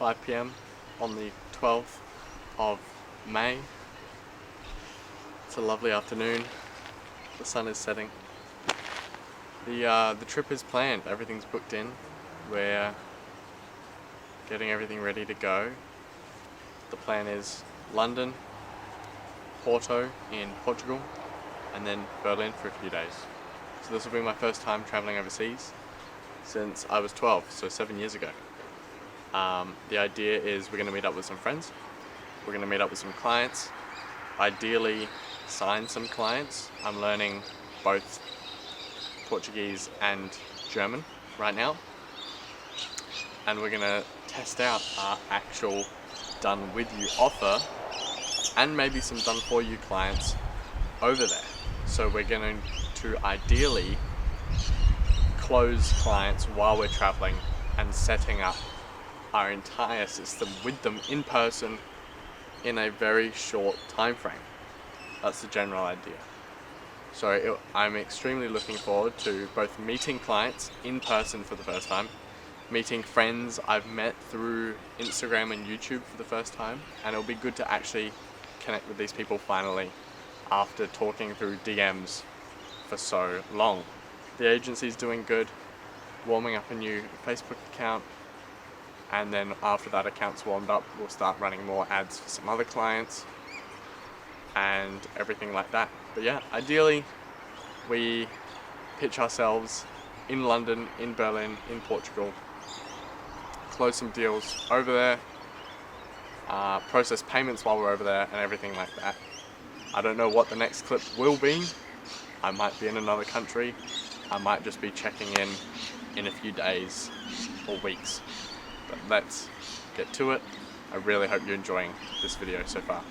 5 p.m. on the 12th of May. It's a lovely afternoon. The sun is setting. The trip is planned. Everything's booked in. We're getting everything ready to go. The plan is London, Porto in Portugal, and then Berlin for a few days. So this will be my first time traveling overseas since I was 12, so 7 years ago. The idea is we're going to meet up with some friends. We're going to meet up with some clients. Ideally sign some clients. I'm learning both Portuguese and German right now. And we're going to test out our actual done with you offer and maybe some done for you clients over there. So we're going to ideally close clients while we're traveling and setting up our entire system with them in person in a very short time frame. That's the general idea. So I'm extremely looking forward to both meeting clients in person for the first time, meeting friends I've met through Instagram and YouTube for the first time, and it'll be good to actually connect with these people finally after talking through DMs for so long. The agency's doing good, warming up a new Facebook account, and then after that account's warmed up, we'll start running more ads for some other clients and everything like that. But yeah, ideally we pitch ourselves in London, in Berlin, in Portugal, close some deals over there, process payments while we're over there and everything like that. I don't know what the next clip will be. I might be in another country. I might just be checking in a few days or weeks. But let's get to it. I really hope you're enjoying this video so far.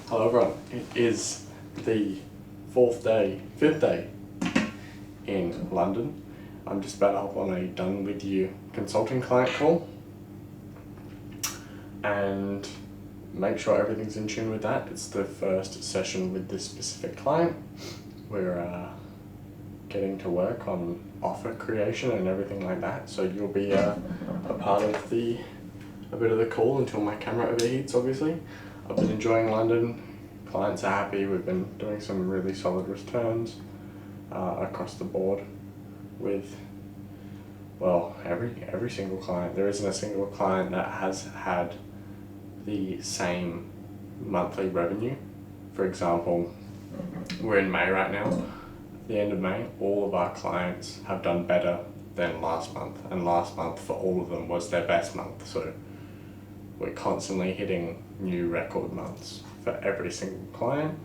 Hello everyone, it is the fifth day in London. I'm just about to hop on a done with you consulting client call and make sure everything's in tune with that. It's the first session with this specific client. We're getting to work on offer creation and everything like that, so you'll be a part of a bit of the call until my camera overheats, obviously. I've been enjoying London. Clients are happy. We've been doing some really solid returns across the board with, well, every single client. There isn't a single client that has had the same monthly revenue. For example, we're in May right now. At the end of May, all of our clients have done better than last month, and last month for all of them was their best month. So we're constantly hitting new record months for every single client.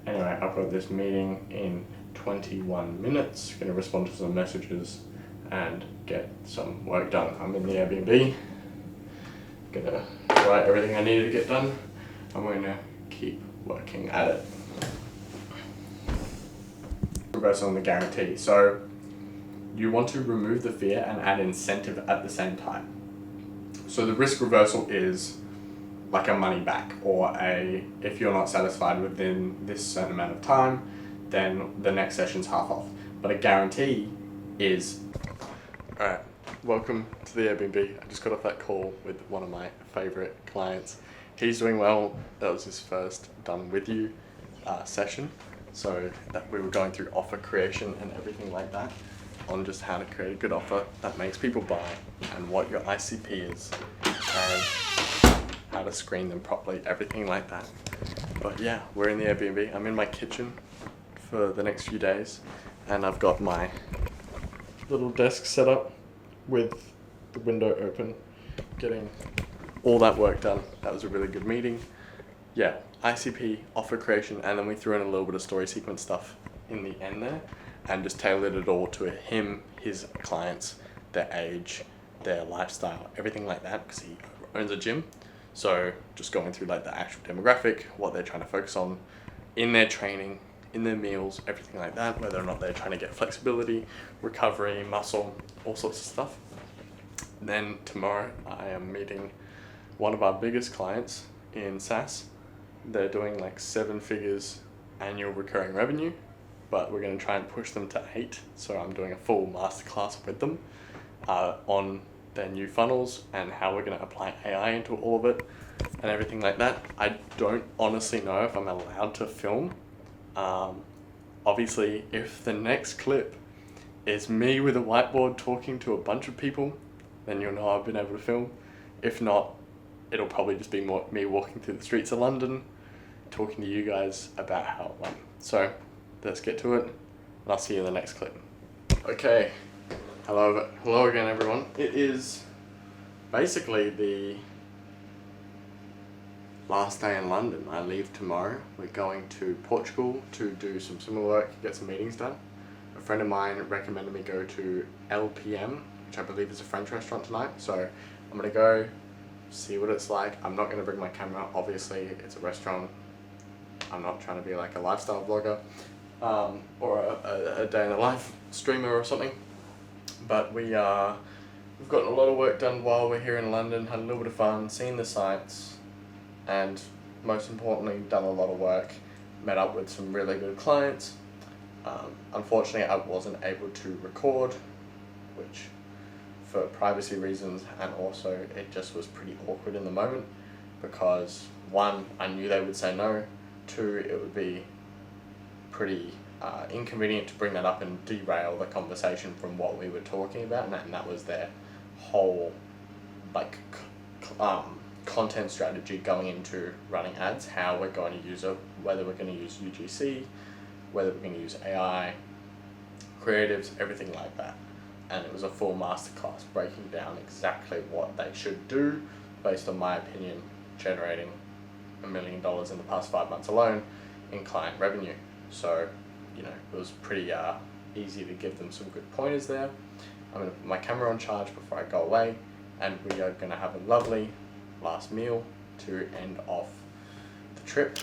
Anyway, I've got this meeting in 21 minutes. Going to respond to some messages and get some work done. I'm in the Airbnb. Gonna write everything I need to get done. I'm going to keep working at it. Reversal on the guarantee. So you want to remove the fear and add incentive at the same time. So the risk reversal is like a money back, or if you're not satisfied within this certain amount of time, then the next session's half off. But a guarantee is, alright, welcome to the Airbnb. I just got off that call with one of my favorite clients. He's doing well. That was his first done with you session. So that we were going through offer creation and everything like that on just how to create a good offer that makes people buy and what your ICP is and how to screen them properly, everything like that. But yeah, we're in the Airbnb. I'm in my kitchen for the next few days and I've got my little desk set up with the window open, getting all that work done. That was a really good meeting. Yeah, ICP, offer creation, and then we threw in a little bit of story sequence stuff in the end there and just tailored it all to him, his clients, their age, their lifestyle, everything like that, because he owns a gym. So just going through like the actual demographic, what they're trying to focus on in their training, in their meals, everything like that, whether or not they're trying to get flexibility, recovery, muscle, all sorts of stuff. Then tomorrow I am meeting one of our biggest clients in SaaS. They're doing like 7 figures annual recurring revenue, but we're going to try and push them to 8. So I'm doing a full masterclass with them on their new funnels and how we're going to apply AI into all of it and everything like that. I don't honestly know if I'm allowed to film. Obviously, if the next clip is me with a whiteboard talking to a bunch of people, then you'll know I've been able to film. If not, it'll probably just be more me walking through the streets of London, talking to you guys about how it went. So let's get to it, and I'll see you in the next clip. Okay, hello again everyone. It is basically the last day in London. I leave tomorrow. We're going to Portugal to do some similar work, get some meetings done. A friend of mine recommended me go to LPM, which I believe is a French restaurant tonight. So I'm gonna go see what it's like. I'm not gonna bring my camera, obviously it's a restaurant. I'm not trying to be like a lifestyle vlogger or a day in the life streamer or something. But we've gotten a lot of work done while we're here in London, had a little bit of fun, seen the sights, and most importantly, done a lot of work, met up with some really good clients. Unfortunately, I wasn't able to record, which for privacy reasons, and also it just was pretty awkward in the moment because 1, I knew they would say no, 2, it would be pretty inconvenient to bring that up and derail the conversation from what we were talking about, and that was their whole like content strategy going into running ads, how we're going to use it, whether we're going to use UGC, whether we're going to use AI, creatives, everything like that. And it was a full masterclass breaking down exactly what they should do based on my opinion, generating $1 million in the past 5 months alone in client revenue. So, you know, it was pretty easy to give them some good pointers there. I'm going to put my camera on charge before I go away, and we are going to have a lovely last meal to end off the trip.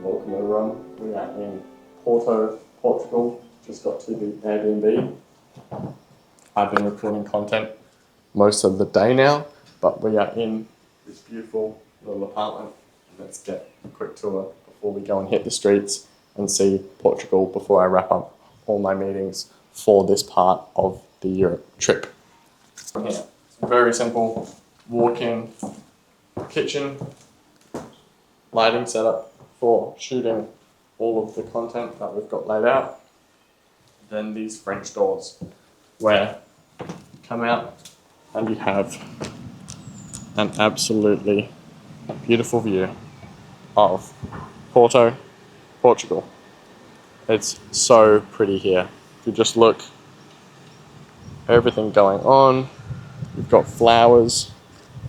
Welcome everyone, we are in Porto, Portugal, just got to the Airbnb. I've been recording content most of the day now, but we are in this beautiful little apartment. Let's get a quick tour before we go and hit the streets and see Portugal before I wrap up all my meetings for this part of the Europe trip. From here, very simple, walk-in kitchen, lighting setup for shooting all of the content that we've got laid out. Then these French doors where you come out and you have an absolutely beautiful view of Porto, Portugal. It's so pretty here. If you just look, everything going on. You've got flowers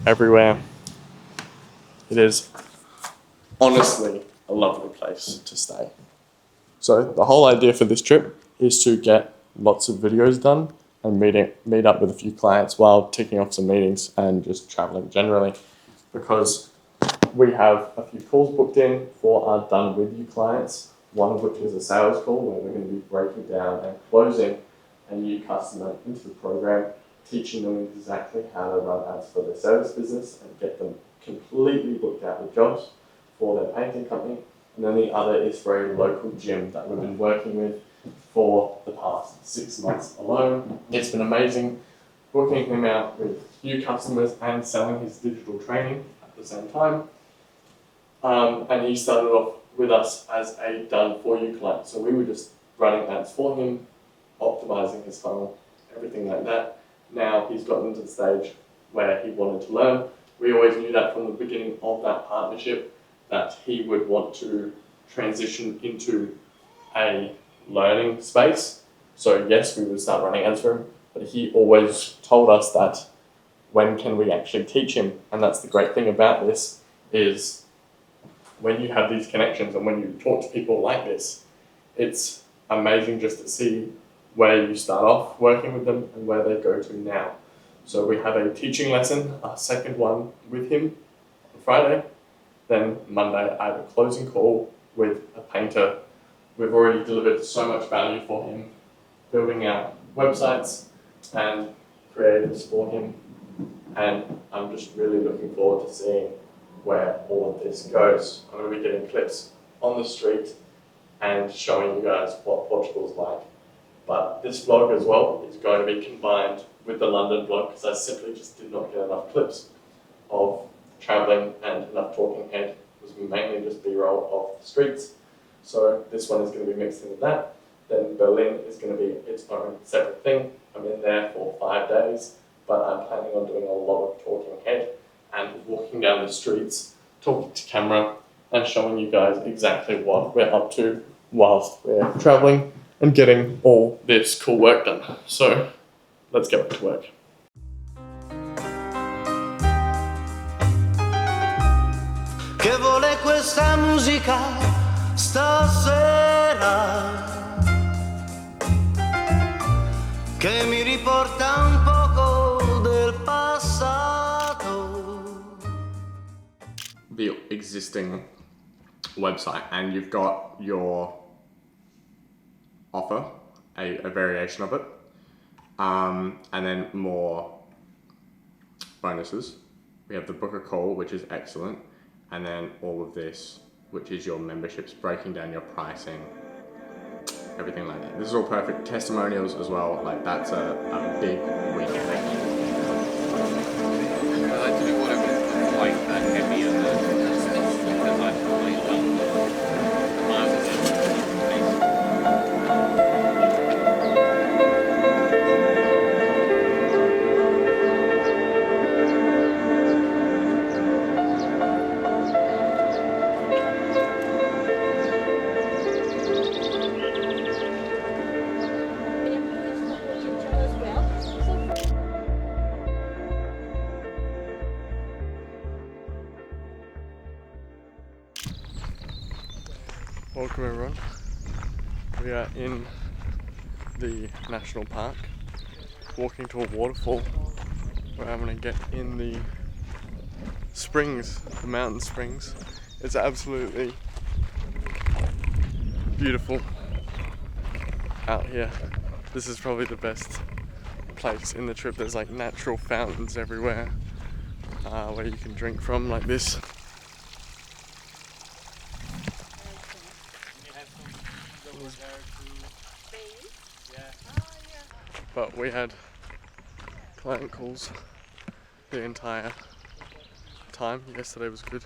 everywhere. It is honestly a lovely place to stay. So the whole idea for this trip is to get lots of videos done and meet up with a few clients while ticking off some meetings and just traveling generally, because we have a few calls booked in for our done with you clients, one of which is a sales call where we're going to be breaking down and closing a new customer into the program, teaching them exactly how to run ads for their service business and get them completely booked out with jobs for their painting company. And then the other is for a local gym that we've been working with for the past 6 months alone. It's been amazing booking him out with new customers and selling his digital training at the same time. And he started off with us as a done for you client. So we were just running ads for him, optimizing his funnel, everything like that. Now he's gotten to the stage where he wanted to learn. We always knew that from the beginning of that partnership, that he would want to transition into a learning space. So yes, we would start running ads for him, but he always told us that when can we actually teach him? And that's the great thing about this is when you have these connections and when you talk to people like this, it's amazing just to see where you start off working with them and where they go to now. So we have a teaching lesson, a second one with him on Friday. Then Monday I have a closing call with a painter. We've already delivered so much value for him, building out websites and creatives for him. And I'm just really looking forward to seeing where all of this goes. I'm going to be getting clips on the street and showing you guys what Portugal's like. But this vlog as well is going to be combined with the London vlog because I simply just did not get enough clips of travelling and enough talking head. It was mainly just B-roll of the streets. So this one is going to be mixed in with that. Then Berlin is going to be its own separate thing. I'm in there for 5 days, but I'm planning on doing a lot of talking head and walking down the streets, talking to camera and showing you guys exactly what we're up to whilst we're travelling and getting all this cool work done. So let's get back to work. Che vuole questa musica stasera, che mi riporta un poco del passato. The existing website, and you've got your offer, a variation of it, and then more bonuses. We have the book a call, which is excellent, and then all of this, which is your memberships, breaking down your pricing, everything like that. This is all perfect. Testimonials as well, like that's a big week. I like to do whatever like that heavy and because I really love the marketing. Welcome everyone. We are in the national park, walking to a waterfall where I'm going to get in the springs, the mountain springs. It's absolutely beautiful out here. This is probably the best place in the trip. There's like natural fountains everywhere where you can drink from like this. But we had client calls the entire time. Yesterday was good.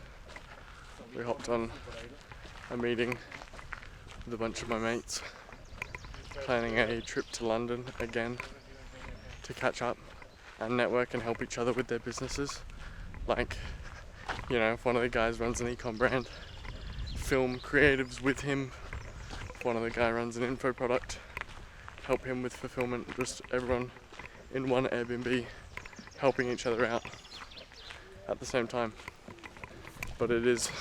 We hopped on a meeting with a bunch of my mates, planning a trip to London again to catch up and network and help each other with their businesses. Like, you know, if one of the guys runs an e-com brand, film creatives with him. If one of the guys runs an info product, help him with fulfillment. Just everyone in one Airbnb helping each other out at the same time. But it is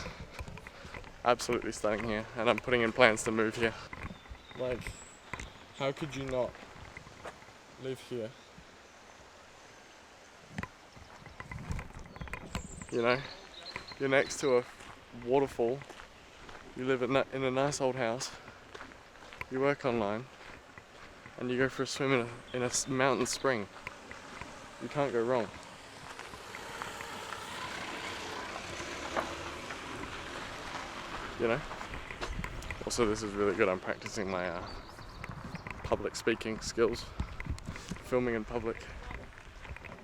absolutely stunning here, and I'm putting in plans to move here. Like, how could you not live here? You know, you're next to a waterfall, you live in a nice old house, you work online, and you go for a swim in a mountain spring. You can't go wrong. You know? Also, this is really good. I'm practicing my public speaking skills, filming in public.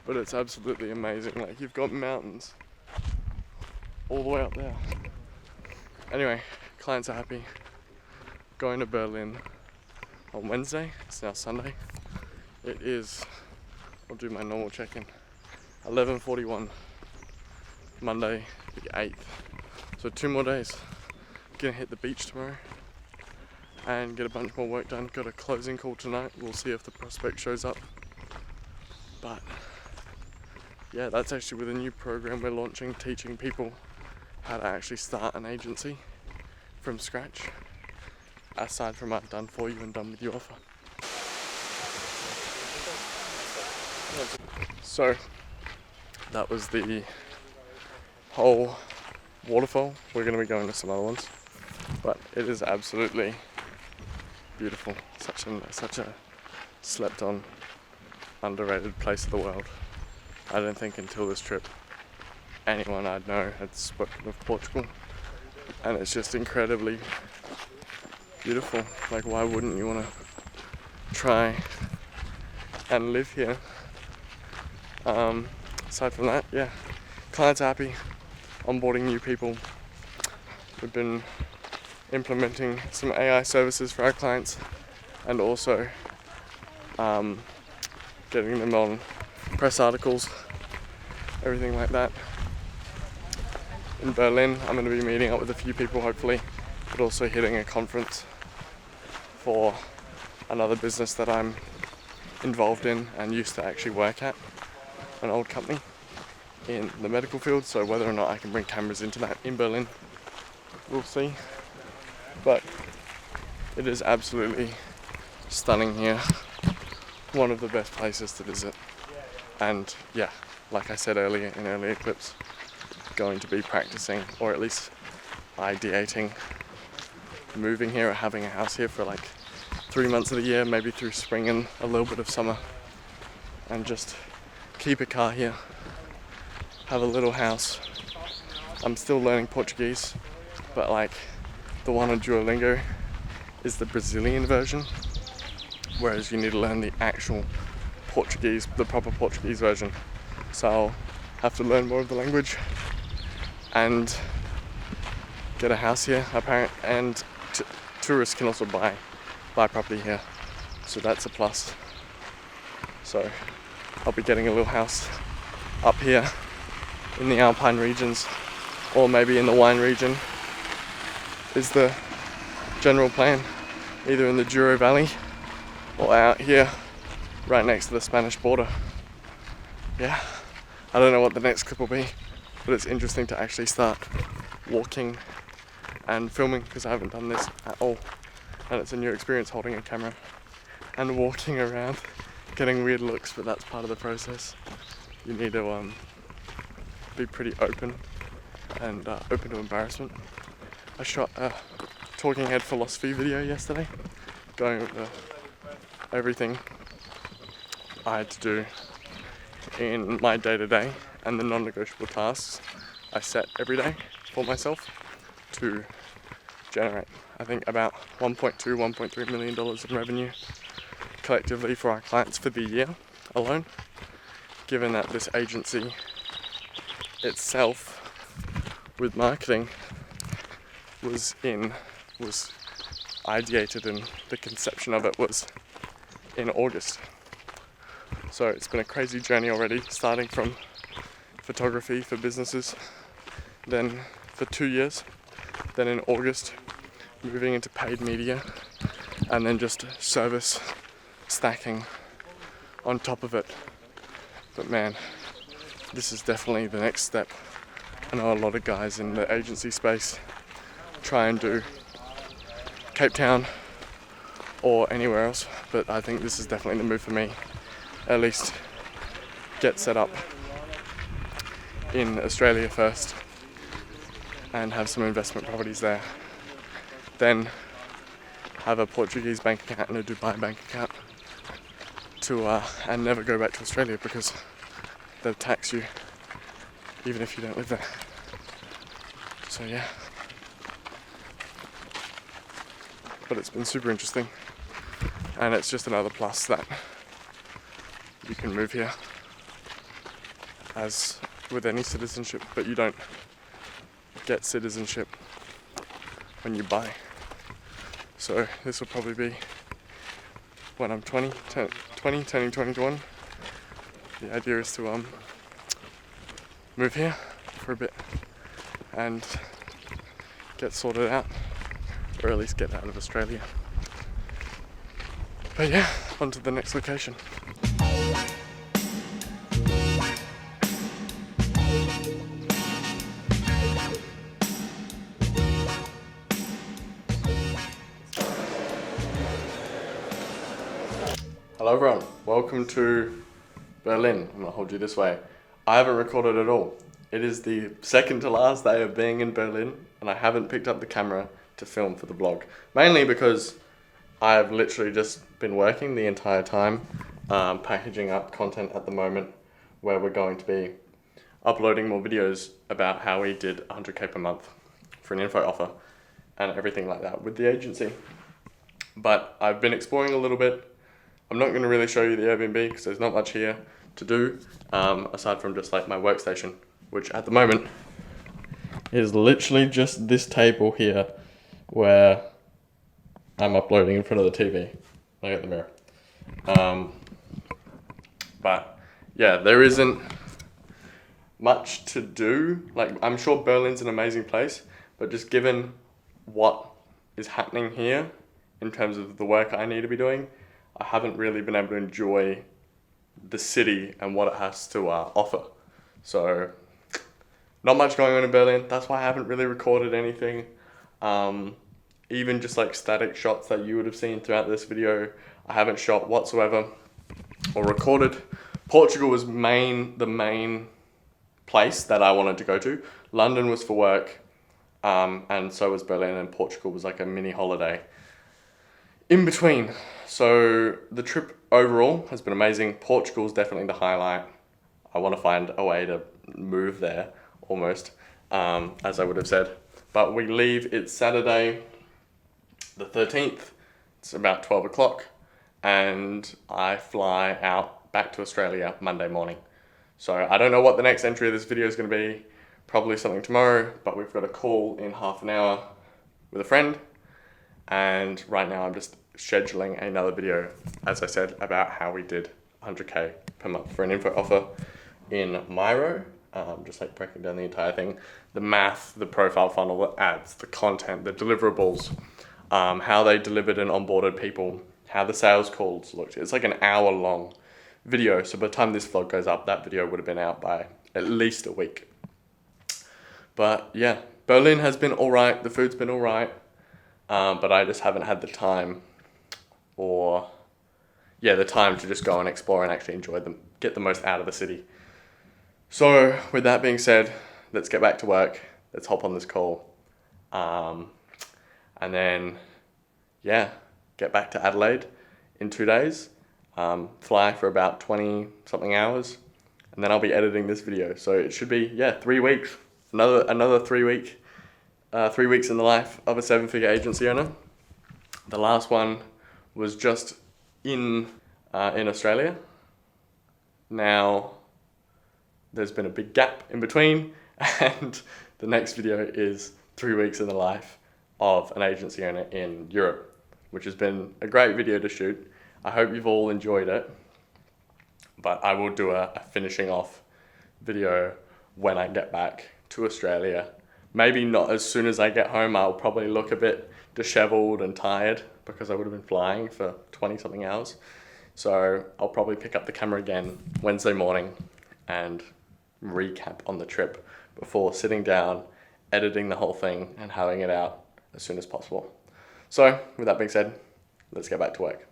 But it's absolutely amazing. Like, you've got mountains all the way up there. Anyway, clients are happy. Going to Berlin on Wednesday. It's now Sunday. It is, I'll do my normal check-in, 11:41, Monday the 8th. So 2 more days. Gonna hit the beach tomorrow and get a bunch more work done. Got a closing call tonight. We'll see if the prospect shows up. But yeah, that's actually with a new program we're launching, teaching people how to actually start an agency from scratch, aside from I've done for you and done with you offer. So that was the whole waterfall. We're going to be going to some other ones, but it is absolutely beautiful. Such a slept on, underrated place of the world. I don't think until this trip anyone I'd know had spoken of Portugal, and it's just incredibly beautiful. Like, why wouldn't you want to try and live here? Aside from that, yeah, clients happy, onboarding new people. We've been implementing some AI services for our clients, and also getting them on press articles, everything like that. In Berlin, I'm going to be meeting up with a few people hopefully, but also hitting a conference for another business that I'm involved in and used to actually work at, an old company in the medical field. So whether or not I can bring cameras into that in Berlin, we'll see. But it is absolutely stunning here. One of the best places to visit. And yeah, like I said earlier in earlier clips, going to be practicing, or at least ideating, moving here or having a house here for like 3 months of the year, maybe through spring and a little bit of summer, and just keep a car here, have a little house. I'm still learning Portuguese, but like the one on Duolingo is the Brazilian version, whereas you need to learn the actual Portuguese, the proper Portuguese version. So I'll have to learn more of the language and get a house here, apparently, and tourists can also buy property here, so that's a plus. So I'll be getting a little house up here in the Alpine regions, or maybe in the wine region is the general plan, either in the Douro Valley or out here right next to the Spanish border. Yeah, I don't know what the next clip will be, but it's interesting to actually start walking and filming, because I haven't done this at all, and it's a new experience holding a camera and walking around, getting weird looks, but that's part of the process. You need to be pretty open and open to embarrassment. I shot a talking head philosophy video yesterday, going over everything I had to do in my day-to-day and the non-negotiable tasks I set every day for myself to generate, I think, about $1.3 million in revenue collectively for our clients for the year alone, given that this agency itself with marketing was ideated, and the conception of it was in August. So it's been a crazy journey already, starting from photography for businesses, then for 2 years, then in August moving into paid media, and then just service stacking on top of it. But man, this is definitely the next step. I know a lot of guys in the agency space try and do Cape Town or anywhere else, but I think this is definitely the move for me. At least get set up in Australia first and have some investment properties there. Then have a Portuguese bank account and a Dubai bank account and never go back to Australia, because they'll tax you even if you don't live there. So yeah. But it's been super interesting, and it's just another plus that you can move here as with any citizenship, but you don't get citizenship when you buy. So this will probably be when I'm 20 turning 21. The idea is to move here for a bit and get sorted out, or at least get out of Australia. But yeah, on to the next location. Hello everyone, welcome to Berlin. I'm gonna hold you this way. I haven't recorded at all. It is the second to last day of being in Berlin and I haven't picked up the camera to film for the vlog. Mainly because I've literally just been working the entire time, packaging up content at the moment where we're going to be uploading more videos about how we did 100k per month for an info offer and everything like that with the agency. But I've been exploring a little bit. I'm not going to really show you the Airbnb because there's not much here to do aside from just like my workstation, which at the moment is literally just this table here where I'm uploading in front of the TV. Look at the mirror. But yeah, there isn't much to do. Like, I'm sure Berlin's an amazing place, but just given what is happening here in terms of the work I need to be doing, I haven't really been able to enjoy the city and what it has to offer. So not much going on in Berlin. That's why I haven't really recorded anything. Even just like static shots that you would have seen throughout this video, I haven't shot whatsoever or recorded. Portugal was the main place that I wanted to go to. London was for work, and so was Berlin, and Portugal was like a mini holiday in between. So the trip overall has been amazing. Portugal's definitely the highlight. I want to find a way to move there almost, as I would have said. But we leave, it's Saturday the 13th. It's about 12 o'clock and I fly out back to Australia Monday morning. So I don't know what the next entry of this video is going to be. Probably something tomorrow, but we've got a call in half an hour with a friend. And right now I'm just scheduling another video, as I said, about how we did 100k per month for an info offer in Miro. Just like breaking down the entire thing. The math, the profile funnel, the ads, the content, the deliverables, how they delivered and onboarded people, how the sales calls looked. It's like an hour long video. So by the time this vlog goes up, that video would have been out by at least a week. But yeah, Berlin has been all right. The food's been all right. But I just haven't had the time the time to just go and explore and actually enjoy them, get the most out of the city. So with that being said, let's get back to work. Let's hop on this call. And then, yeah, get back to Adelaide in 2 days. Fly for about 20 something hours. And then I'll be editing this video. So it should be, 3 weeks. Another 3 weeks in the life of a 7-figure agency owner. The last one was just in Australia. Now there's been a big gap in between, and the next video is 3 weeks in the life of an agency owner in Europe, which has been a great video to shoot. I hope you've all enjoyed it, but I will do a finishing off video when I get back to Australia. Maybe not as soon as I get home. I'll probably look a bit disheveled and tired because I would have been flying for 20 something hours. So I'll probably pick up the camera again Wednesday morning and recap on the trip before sitting down, editing the whole thing and having it out as soon as possible. So with that being said, let's get back to work.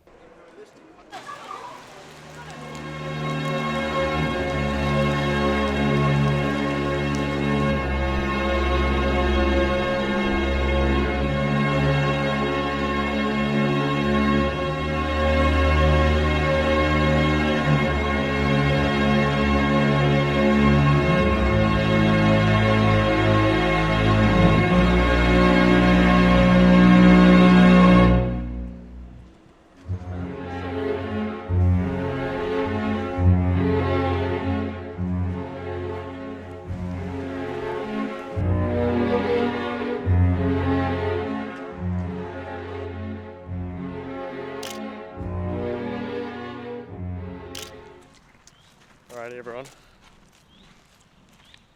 Alrighty everyone,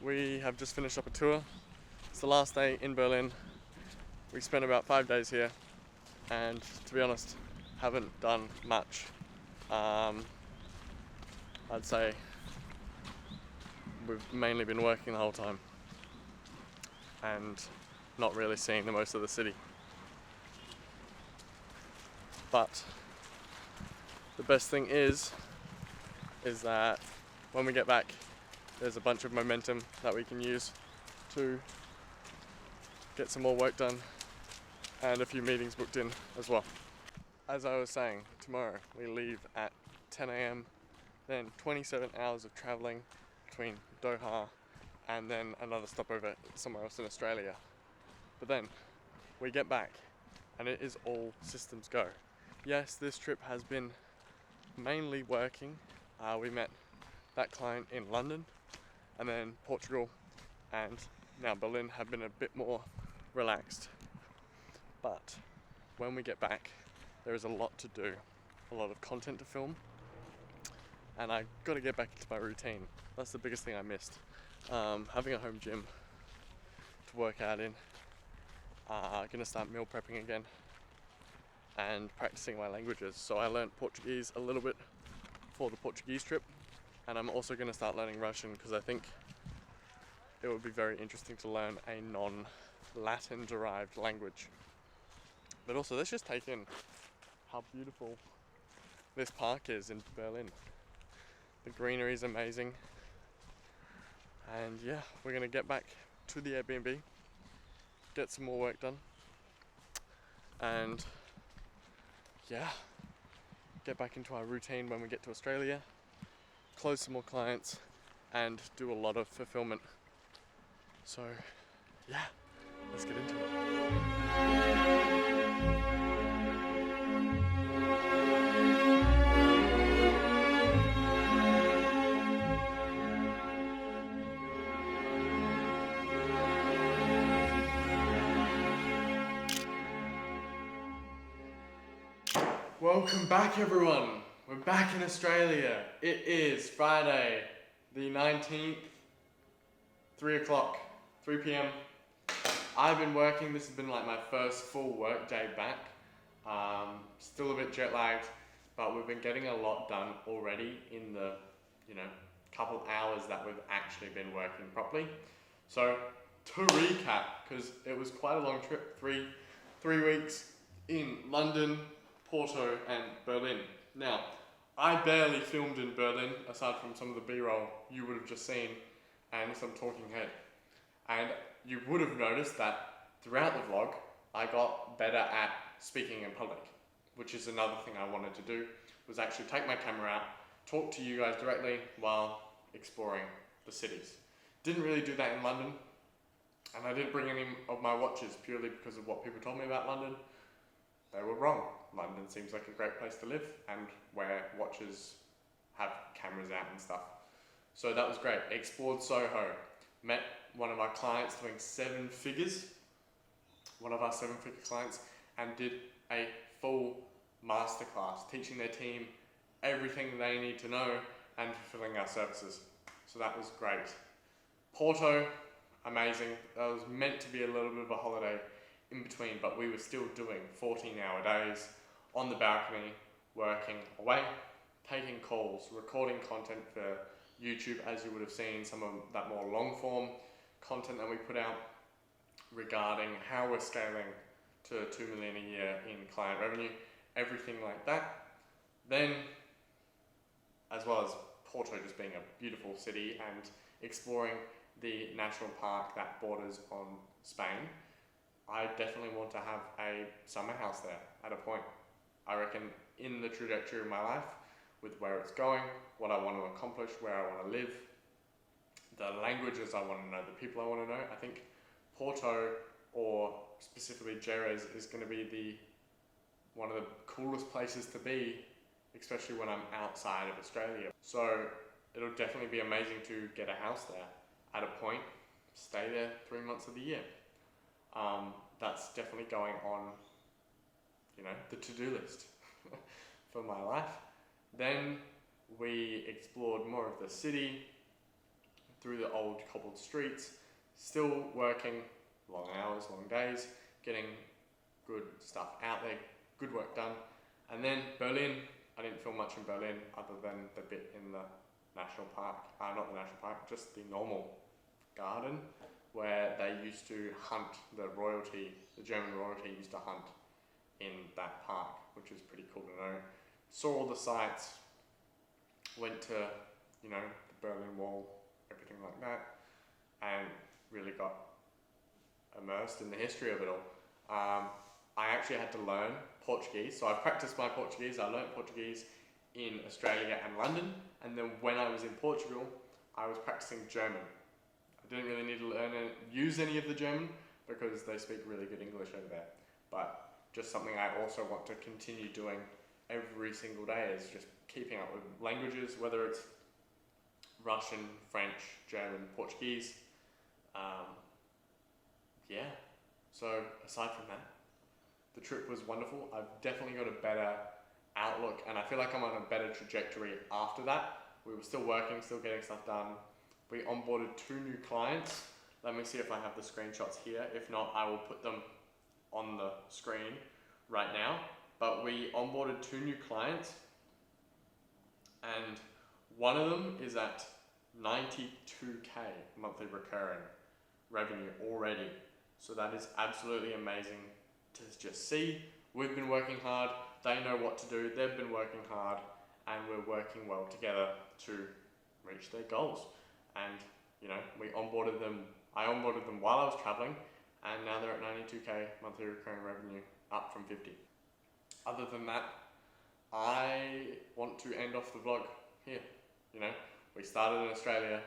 we have just finished up a tour. It's the last day in Berlin. We spent about 5 days here and to be honest, haven't done much. I'd say we've mainly been working the whole time and not really seeing the most of the city. But the best thing is that when we get back, there's a bunch of momentum that we can use to get some more work done and a few meetings booked in as well. As I was saying, tomorrow we leave at 10 a.m, then 27 hours of traveling between Doha and then another stopover somewhere else in Australia. But then we get back and it is all systems go. Yes, this trip has been mainly working. We met that client in London, and then Portugal and now Berlin have been a bit more relaxed. But when we get back, there is a lot to do, a lot of content to film, and I got to get back into my routine. That's the biggest thing I missed. Having a home gym to work out in, gonna start meal prepping again, and practicing my languages. So I learned Portuguese a little bit for the Portuguese trip, and I'm also gonna start learning Russian because I think it would be very interesting to learn a non-Latin derived language. But also, let's just take in how beautiful this park is in Berlin. The greenery is amazing. And yeah, we're gonna get back to the Airbnb, get some more work done, and yeah, get back into our routine when we get to Australia, close some more clients, and do a lot of fulfillment. So yeah, let's get into it. Welcome back, everyone. We're back in Australia. It is Friday the 19th, 3 p.m. I've been working. This has been like my first full work day back. Still a bit jet lagged, but we've been getting a lot done already in the, couple hours that we've actually been working properly. So to recap, because it was quite a long trip, three weeks in London, Porto and Berlin. Now, I barely filmed in Berlin, aside from some of the B-roll you would have just seen and some talking head. And you would have noticed that throughout the vlog, I got better at speaking in public, which is another thing I wanted to do, was actually take my camera out, talk to you guys directly while exploring the cities. Didn't really do that in London, and I didn't bring any of my watches purely because of what people told me about London. They were wrong. London seems like a great place to live and where watches have cameras out and stuff. So that was great. Explored Soho. Met one of our clients doing 7 figures. One of our 7-figure clients, and did a full masterclass teaching their team everything they need to know and fulfilling our services. So that was great. Porto, amazing. That was meant to be a little bit of a holiday in between, but we were still doing 14-hour days on the balcony, working away, taking calls, recording content for YouTube, as you would have seen some of that more long form content that we put out regarding how we're scaling to 2 million a year in client revenue, everything like that. Then, as well as Porto just being a beautiful city and exploring the national park that borders on Spain, I definitely want to have a summer house there at a point. I reckon in the trajectory of my life, with where it's going, what I want to accomplish, where I want to live, the languages I want to know, the people I want to know, I think Porto, or specifically Jerez, is going to be one of the coolest places to be, especially when I'm outside of Australia. So it'll definitely be amazing to get a house there at a point, stay there 3 months of the year. That's definitely going on, the to-do list for my life. Then we explored more of the city through the old cobbled streets, still working long hours, long days, getting good stuff out there, good work done. And then Berlin, I didn't film much in Berlin other than the bit in the national park, not the national park, just the normal garden, where they used to hunt the royalty, the German royalty used to hunt in that park, which is pretty cool to know. saw all the sights, went to, you know, the Berlin Wall, everything like that, and really got immersed in the history of it all. I actually had to learn Portuguese, so I've practiced my Portuguese. I learned Portuguese in Australia and London, and then when I was in Portugal, I was practicing German. I didn't really need to use any of the German because they speak really good English over there, but just something I also want to continue doing every single day is just keeping up with languages, whether it's Russian, French, German, Portuguese. Yeah, so aside from that, the trip was wonderful. I've definitely got a better outlook, and I feel like I'm on a better trajectory after that. We were still working, still getting stuff done. We onboarded 2 new clients. Let me see if I have the screenshots here. If not, I will put them on the screen right now. But we onboarded 2 new clients, and one of them is at 92K monthly recurring revenue already. So that is absolutely amazing to just see. We've been working hard, they know what to do, they've been working hard, and we're working well together to reach their goals. And you know, I onboarded them while I was traveling, and now they're at 92K monthly recurring revenue, up from 50. Other than that, I want to end off the vlog here. You know, we started in Australia,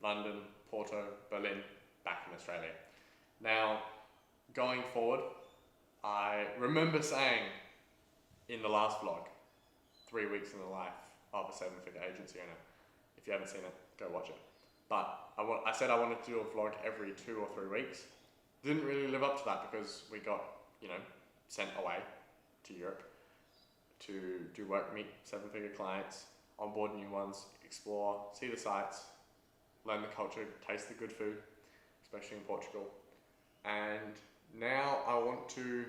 London, Porto, Berlin, back in Australia. Now, going forward, I remember saying in the last vlog, 3 weeks in the life of a 7-figure agency owner. If you haven't seen it, go watch it. But I said I wanted to do a vlog every 2 or 3 weeks. Didn't really live up to that because we got, you know, sent away to Europe to do work, meet 7-figure clients, onboard new ones, explore, see the sights, learn the culture, taste the good food, especially in Portugal. And now I want to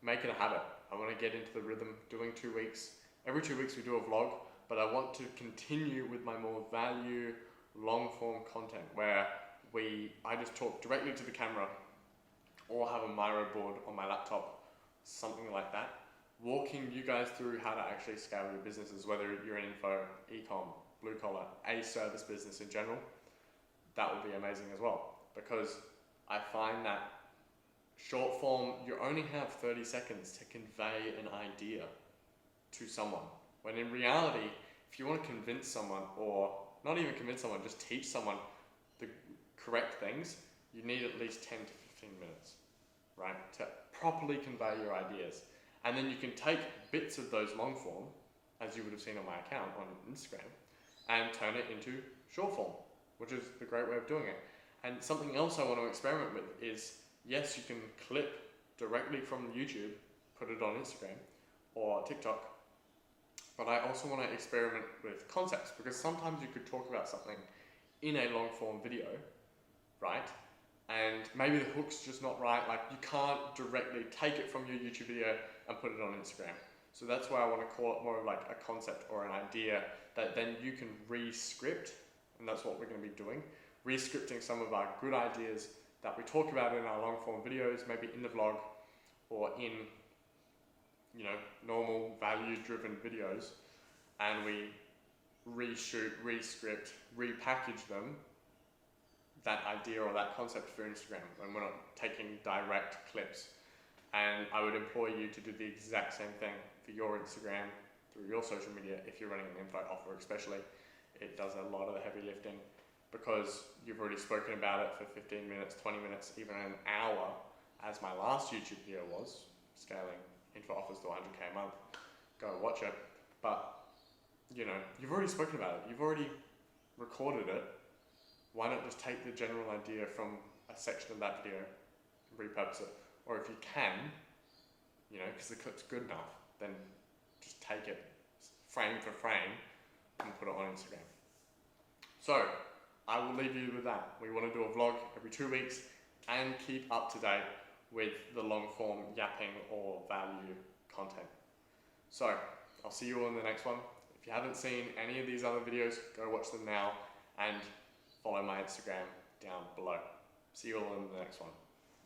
make it a habit. I want to get into the rhythm, doing 2 weeks. Every 2 weeks we do a vlog, but I want to continue with my more value, long form content where I just talk directly to the camera or have a Miro board on my laptop, something like that, walking you guys through how to actually scale your businesses, whether you're in info, e-com, blue collar, a service business in general. That would be amazing as well, because I find that short form, you only have 30 seconds to convey an idea to someone. When in reality, if you want to convince someone, or not even convince someone, just teach someone the correct things, you need at least 10 to 15 minutes, right? To properly convey your ideas. And then you can take bits of those long form, as you would have seen on my account on Instagram, and turn it into short form, which is the great way of doing it. And something else I want to experiment with is, yes, you can clip directly from YouTube, put it on Instagram or TikTok, but I also want to experiment with concepts, because sometimes you could talk about something in a long form video, right? And maybe the hook's just not right, like you can't directly take it from your YouTube video and put it on Instagram. So that's why I want to call it more of like a concept or an idea that then you can re-script, and that's what we're going to be doing, re-scripting some of our good ideas that we talk about in our long form videos, maybe in the vlog or in, you know, normal value driven videos, and we reshoot, re-script, repackage them, that idea or that concept for Instagram, and we're not taking direct clips. And I would implore you to do the exact same thing for your Instagram, through your social media. If you're running an info offer especially, it does a lot of the heavy lifting, because you've already spoken about it for 15 minutes, 20 minutes, even an hour, as my last YouTube video was, scaling info offers to 100K a month. Go watch it. But, you know, you've already spoken about it. You've already recorded it. Why not just take the general idea from a section of that video and repurpose it? Or if you can, you know, because the clip's good enough, then just take it frame for frame and put it on Instagram. So, I will leave you with that. We want to do a vlog every 2 weeks and keep up to date with the long form yapping or value content. So, I'll see you all in the next one. If you haven't seen any of these other videos, go watch them now and follow my Instagram down below. See you all in the next one.